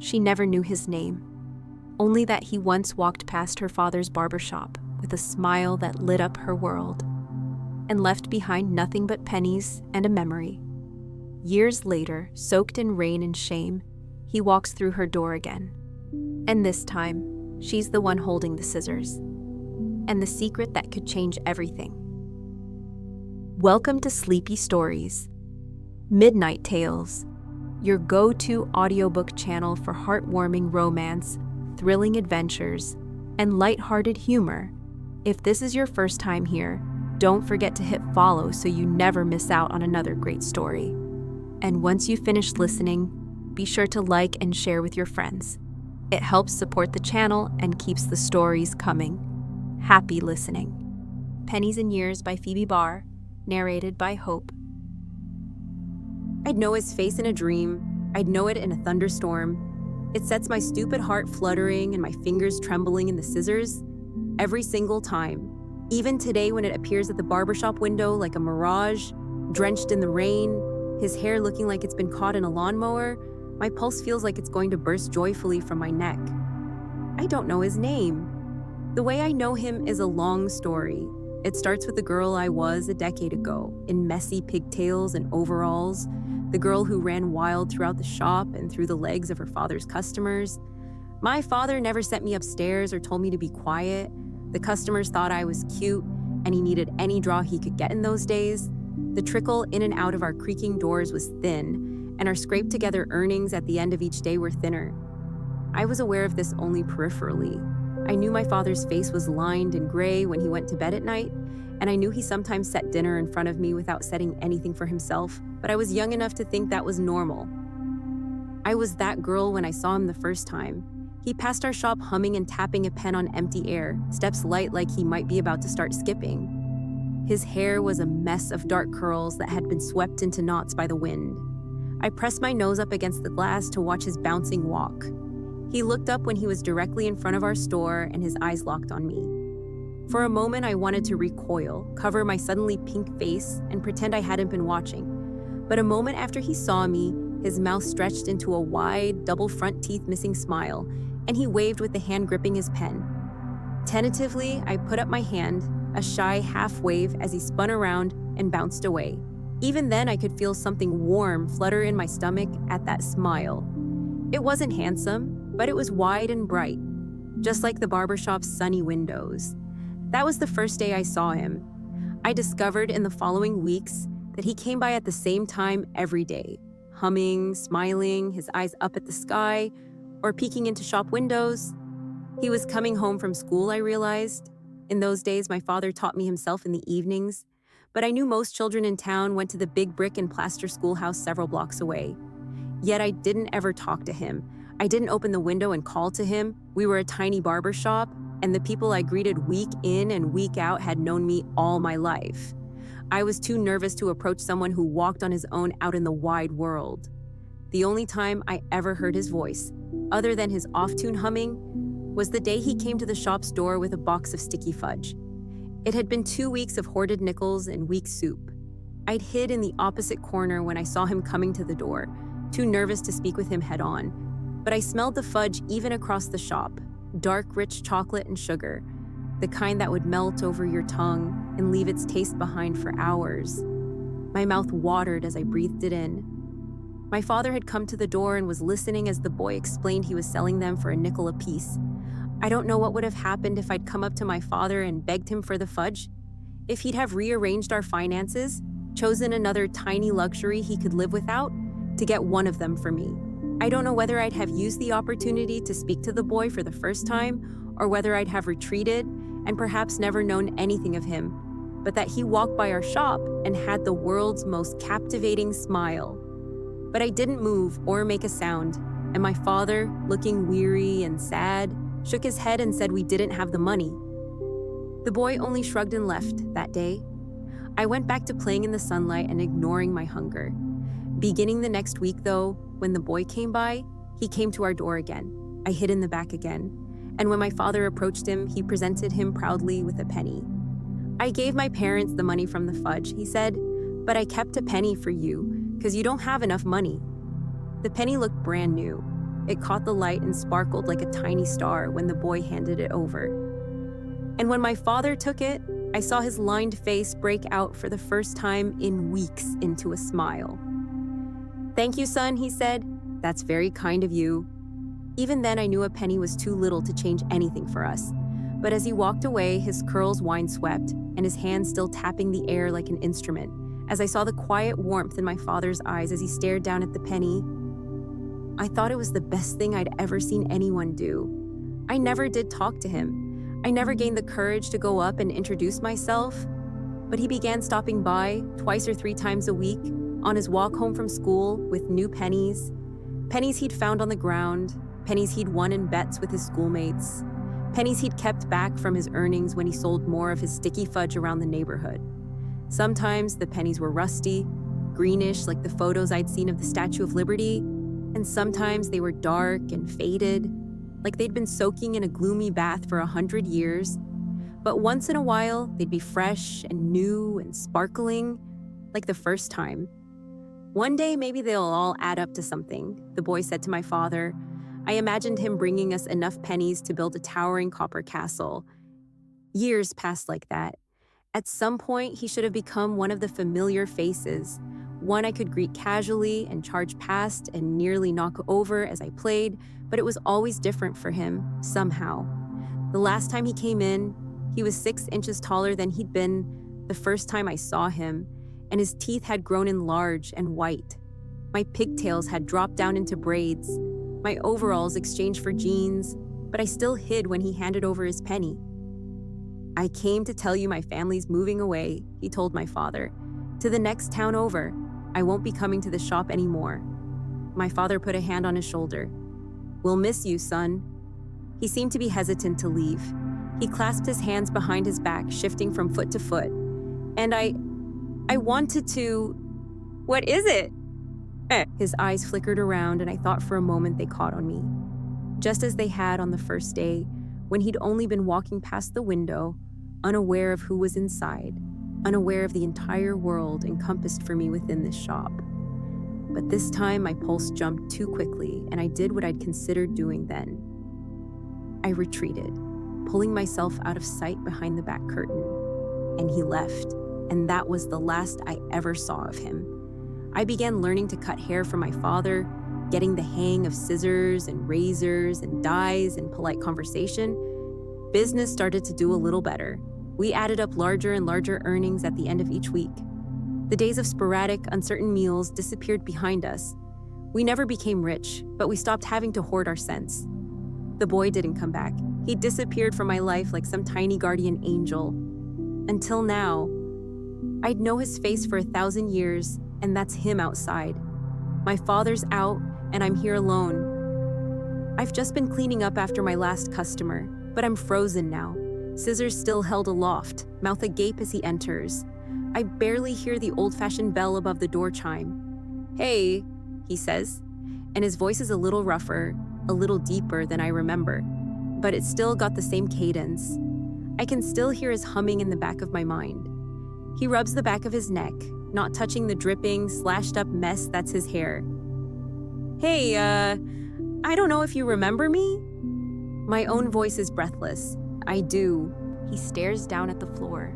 She never knew his name, only that he once walked past her father's barbershop with a smile that lit up her world, and left behind nothing but pennies and a memory. Years later, soaked in rain and shame, he walks through her door again. And this time, she's the one holding the scissors, and the secret that could change everything. Welcome to Sleepy Stories, Midnight Tales, your go-to audiobook channel for heartwarming romance, thrilling adventures, and lighthearted humor. If this is your first time here, don't forget to hit follow so you never miss out on another great story. And once you finish listening, be sure to like and share with your friends. It helps support the channel and keeps the stories coming. Happy listening. Pennies and Years by Phoebe Barr, narrated by Hope. I'd know his face in a dream. I'd know it in a thunderstorm. It sets my stupid heart fluttering and my fingers trembling in the scissors every single time. Even today when it appears at the barbershop window like a mirage, drenched in the rain, his hair looking like it's been caught in a lawnmower, my pulse feels like it's going to burst joyfully from my neck. I don't know his name. The way I know him is a long story. It starts with the girl I was a decade ago, in messy pigtails and overalls, the girl who ran wild throughout the shop and through the legs of her father's customers. My father never sent me upstairs or told me to be quiet. The customers thought I was cute, and he needed any draw he could get in those days. The trickle in and out of our creaking doors was thin, and our scraped-together earnings at the end of each day were thinner. I was aware of this only peripherally. I knew my father's face was lined and gray when he went to bed at night, and I knew he sometimes set dinner in front of me without setting anything for himself, but I was young enough to think that was normal. I was that girl when I saw him the first time. He passed our shop humming and tapping a pen on empty air, steps light like he might be about to start skipping. His hair was a mess of dark curls that had been swept into knots by the wind. I pressed my nose up against the glass to watch his bouncing walk. He looked up when he was directly in front of our store, and his eyes locked on me. For a moment, I wanted to recoil, cover my suddenly pink face, and pretend I hadn't been watching. But a moment after he saw me, his mouth stretched into a wide, double front teeth missing smile, and he waved with the hand gripping his pen. Tentatively, I put up my hand, a shy half wave as he spun around and bounced away. Even then, I could feel something warm flutter in my stomach at that smile. It wasn't handsome, but it was wide and bright, just like the barbershop's sunny windows. That was the first day I saw him. I discovered in the following weeks that he came by at the same time every day, humming, smiling, his eyes up at the sky, or peeking into shop windows. He was coming home from school, I realized. In those days, my father taught me himself in the evenings, but I knew most children in town went to the big brick and plaster schoolhouse several blocks away. Yet I didn't ever talk to him. I didn't open the window and call to him. We were a tiny barber shop, and the people I greeted week in and week out had known me all my life. I was too nervous to approach someone who walked on his own out in the wide world. The only time I ever heard his voice, other than his off-tune humming, was the day he came to the shop's door with a box of sticky fudge. It had been 2 weeks of hoarded nickels and weak soup. I'd hid in the opposite corner when I saw him coming to the door, too nervous to speak with him head-on. But I smelled the fudge even across the shop, dark, rich chocolate and sugar, the kind that would melt over your tongue and leave its taste behind for hours. My mouth watered as I breathed it in. My father had come to the door and was listening as the boy explained he was selling them for a nickel apiece. I don't know what would have happened if I'd come up to my father and begged him for the fudge. If he'd have rearranged our finances, chosen another tiny luxury he could live without, to get one of them for me. I don't know whether I'd have used the opportunity to speak to the boy for the first time, or whether I'd have retreated and perhaps never known anything of him, but that he walked by our shop and had the world's most captivating smile. But I didn't move or make a sound, and my father, looking weary and sad, shook his head and said we didn't have the money. The boy only shrugged and left that day. I went back to playing in the sunlight and ignoring my hunger. Beginning the next week, though, when the boy came by, he came to our door again. I hid in the back again, and when my father approached him, he presented him proudly with a penny. I gave my parents the money from the fudge, he said, but I kept a penny for you, because you don't have enough money. The penny looked brand new. It caught the light and sparkled like a tiny star when the boy handed it over. And when my father took it, I saw his lined face break out for the first time in weeks into a smile. "Thank you, son," he said. "That's very kind of you." Even then, I knew a penny was too little to change anything for us. But as he walked away, his curls windswept and his hand still tapping the air like an instrument, as I saw the quiet warmth in my father's eyes as he stared down at the penny, I thought it was the best thing I'd ever seen anyone do. I never did talk to him. I never gained the courage to go up and introduce myself, but he began stopping by 2 or 3 times a week on his walk home from school with new pennies he'd found on the ground, pennies he'd won in bets with his schoolmates, pennies he'd kept back from his earnings when he sold more of his sticky fudge around the neighborhood. Sometimes the pennies were rusty, greenish like the photos I'd seen of the Statue of Liberty, and sometimes they were dark and faded, like they'd been soaking in a gloomy bath for 100 years. But once in a while, they'd be fresh and new and sparkling, like the first time. "One day, maybe they'll all add up to something," the boy said to my father. I imagined him bringing us enough pennies to build a towering copper castle. Years passed like that. At some point, he should have become one of the familiar faces, one I could greet casually and charge past and nearly knock over as I played, but it was always different for him, somehow. The last time he came in, he was 6 inches taller than he'd been the first time I saw him, and his teeth had grown in large and white. My pigtails had dropped down into braids, my overalls exchanged for jeans, but I still hid when he handed over his penny. "I came to tell you my family's moving away," he told my father, "to the next town over. I won't be coming to the shop anymore." My father put a hand on his shoulder. "We'll miss you, son." He seemed to be hesitant to leave. He clasped his hands behind his back, shifting from foot to foot. And I wanted to... "What is it?" His eyes flickered around, and I thought for a moment they caught on me. Just as they had on the first day, when he'd only been walking past the window, unaware of who was inside, unaware of the entire world encompassed for me within this shop. But this time, my pulse jumped too quickly, and I did what I'd considered doing then. I retreated, pulling myself out of sight behind the back curtain. And he left, and that was the last I ever saw of him. I began learning to cut hair from my father, getting the hang of scissors and razors and dyes and polite conversation. Business started to do a little better. We added up larger and larger earnings at the end of each week. The days of sporadic, uncertain meals disappeared behind us. We never became rich, but we stopped having to hoard our cents. The boy didn't come back. He disappeared from my life like some tiny guardian angel. Until now, I'd know his face for 1,000 years, and that's him outside. My father's out, and I'm here alone. I've just been cleaning up after my last customer, but I'm frozen now. Scissors still held aloft, mouth agape as he enters. I barely hear the old-fashioned bell above the door chime. "Hey," he says, and his voice is a little rougher, a little deeper than I remember, but it's still got the same cadence. I can still hear his humming in the back of my mind. He rubs the back of his neck, not touching the dripping, slashed-up mess that's his hair. "Hey, I don't know if you remember me?" My own voice is breathless. I do. He stares down at the floor.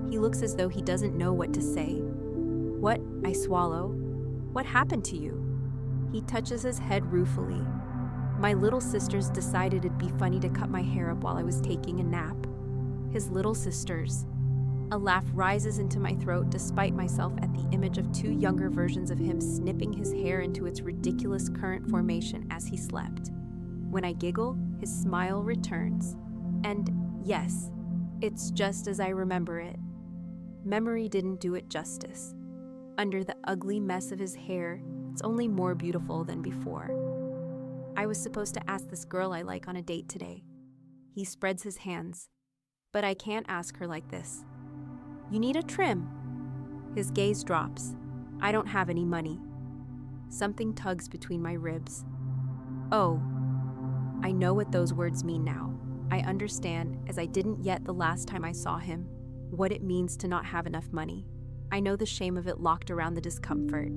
He looks as though he doesn't know what to say. "What?" I swallow. "What happened to you?" He touches his head ruefully. "My little sisters decided it'd be funny to cut my hair up while I was taking a nap." His little sisters. A laugh rises into my throat despite myself at the image of 2 younger versions of him snipping his hair into its ridiculous current formation as he slept. When I giggle, his smile returns. And yes, it's just as I remember it. Memory didn't do it justice. Under the ugly mess of his hair, it's only more beautiful than before. I was supposed to ask this girl I like on a date today. He spreads his hands. But I can't ask her like this. "You need a trim." His gaze drops. I don't have any money. Something tugs between my ribs. Oh, I know what those words mean now. I understand, as I didn't yet the last time I saw him, what it means to not have enough money. I know the shame of it locked around the discomfort.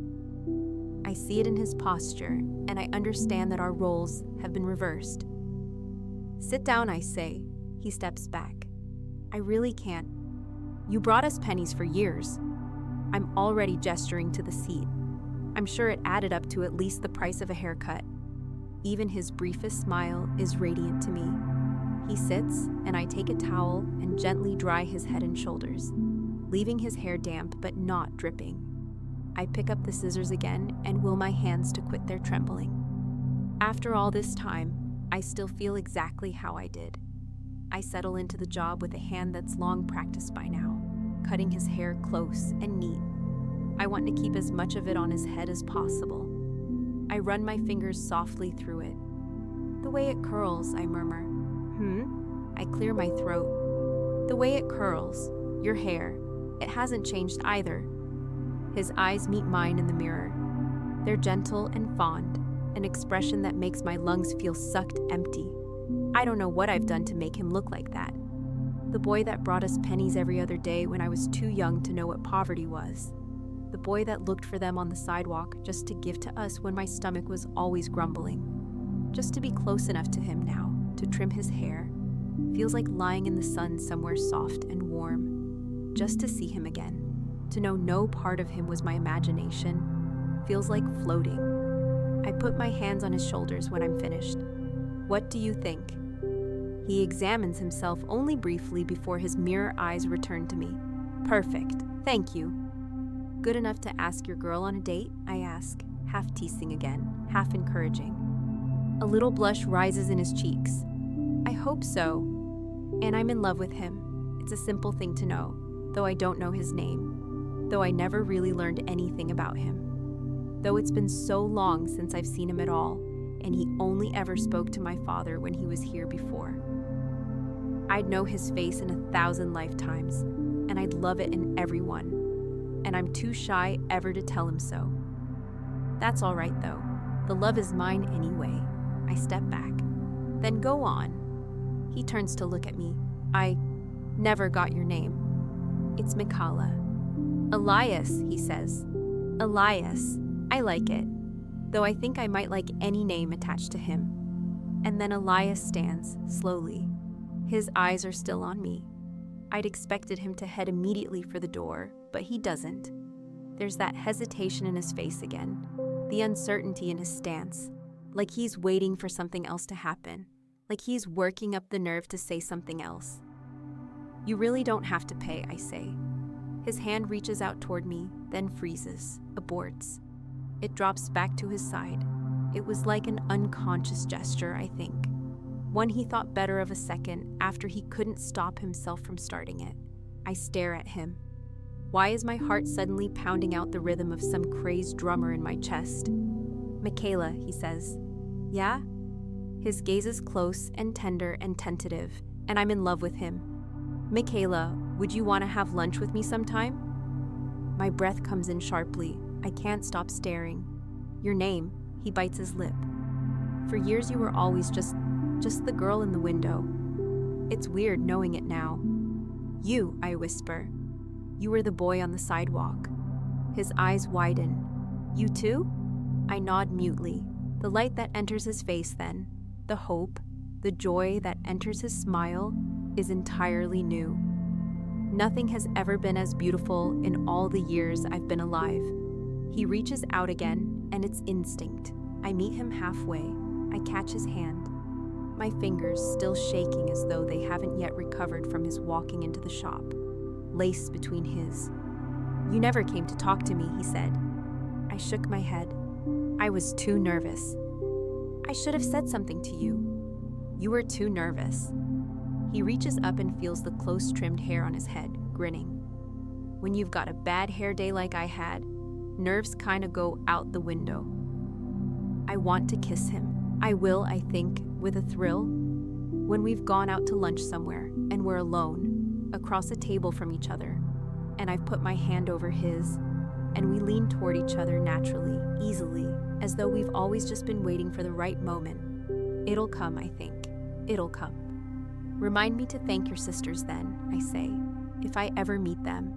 I I see it in his posture, and I understand that our roles have been reversed. Sit down, I say. He steps back. I really can't. You brought us pennies for years. I'm already gesturing to the seat. I'm sure it added up to at least the price of a haircut. Even his briefest smile is radiant to me. He sits, and I take a towel and gently dry his head and shoulders, leaving his hair damp but not dripping. I pick up the scissors again and will my hands to quit their trembling. After all this time, I still feel exactly how I did. I settle into the job with a hand that's long practiced by now, cutting his hair close and neat. I want to keep as much of it on his head as possible. I run my fingers softly through it. The way it curls, I murmur. I clear my throat. The way it curls, your hair, it hasn't changed either. His eyes meet mine in the mirror. They're gentle and fond, an expression that makes my lungs feel sucked empty. I don't know what I've done to make him look like that. The boy that brought us pennies every other day when I was too young to know what poverty was. The boy that looked for them on the sidewalk just to give to us when my stomach was always grumbling. Just to be close enough to him now, to trim his hair, feels like lying in the sun somewhere soft and warm. Just to see him again, to know no part of him was my imagination, feels like floating. I put my hands on his shoulders when I'm finished. What do you think? He examines himself only briefly before his mirror eyes return to me. Perfect, thank you. Good enough to ask your girl on a date? I ask, half teasing again, half encouraging. A little blush rises in his cheeks. I hope so. And I'm in love with him. It's a simple thing to know, though I don't know his name, though I never really learned anything about him, though it's been so long since I've seen him at all, and he only ever spoke to my father when he was here before. I'd know his face in 1,000 lifetimes, and I'd love it in everyone, and I'm too shy ever to tell him so. That's all right, though. The love is mine anyway. I step back. Then go on. He turns to look at me. I never got your name. It's Mikala. Elias, he says. Elias. I like it, though I think I might like any name attached to him. And then Elias stands, slowly. His eyes are still on me. I'd expected him to head immediately for the door, but he doesn't. There's that hesitation in his face again, the uncertainty in his stance, like he's waiting for something else to happen, like he's working up the nerve to say something else. You really don't have to pay, I say. His hand reaches out toward me, then freezes, aborts. It drops back to his side. It was like an unconscious gesture, I think. One he thought better of a second after he couldn't stop himself from starting it. I stare at him. Why is my heart suddenly pounding out the rhythm of some crazed drummer in my chest? Michaela, he says. Yeah? His gaze is close and tender and tentative, and I'm in love with him. Michaela, would you want to have lunch with me sometime? My breath comes in sharply. I can't stop staring. Your name, he bites his lip. For years you were always just the girl in the window. It's weird knowing it now. You, I whisper. You were the boy on the sidewalk. His eyes widen. You too? I nod mutely. The light that enters his face then, the hope, the joy that enters his smile, is entirely new. Nothing has ever been as beautiful in all the years I've been alive. He reaches out again, and it's instinct. I meet him halfway. I catch his hand. My fingers still shaking as though they haven't yet recovered from his walking into the shop. Lace between his. You never came to talk to me, he said. I shook my head. I was too nervous. I should have said something to you. You were too nervous. He reaches up and feels the close-trimmed hair on his head, grinning. When you've got a bad hair day like I had, nerves kinda go out the window. I want to kiss him. I will, I think, with a thrill. When we've gone out to lunch somewhere, and we're alone, across a table from each other, and I've put my hand over his, and we lean toward each other naturally, easily, as though we've always just been waiting for the right moment. It'll come, I think. It'll come. Remind me to thank your sisters then, I say, if I ever meet them.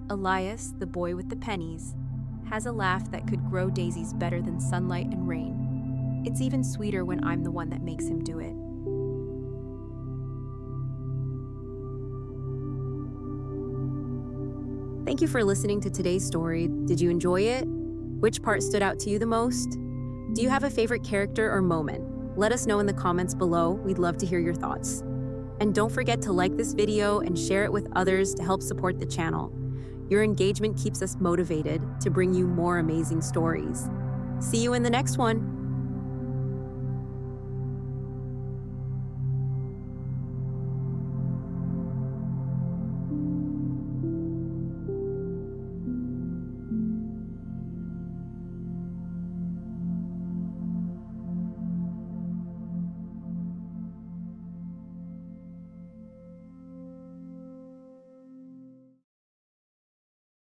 Elias, the boy with the pennies, has a laugh that could grow daisies better than sunlight and rain. It's even sweeter when I'm the one that makes him do it. Thank you for listening to today's story. Did you enjoy it? Which part stood out to you the most? Do you have a favorite character or moment? Let us know in the comments below. We'd love to hear your thoughts. And don't forget to like this video and share it with others to help support the channel. Your engagement keeps us motivated to bring you more amazing stories. See you in the next one.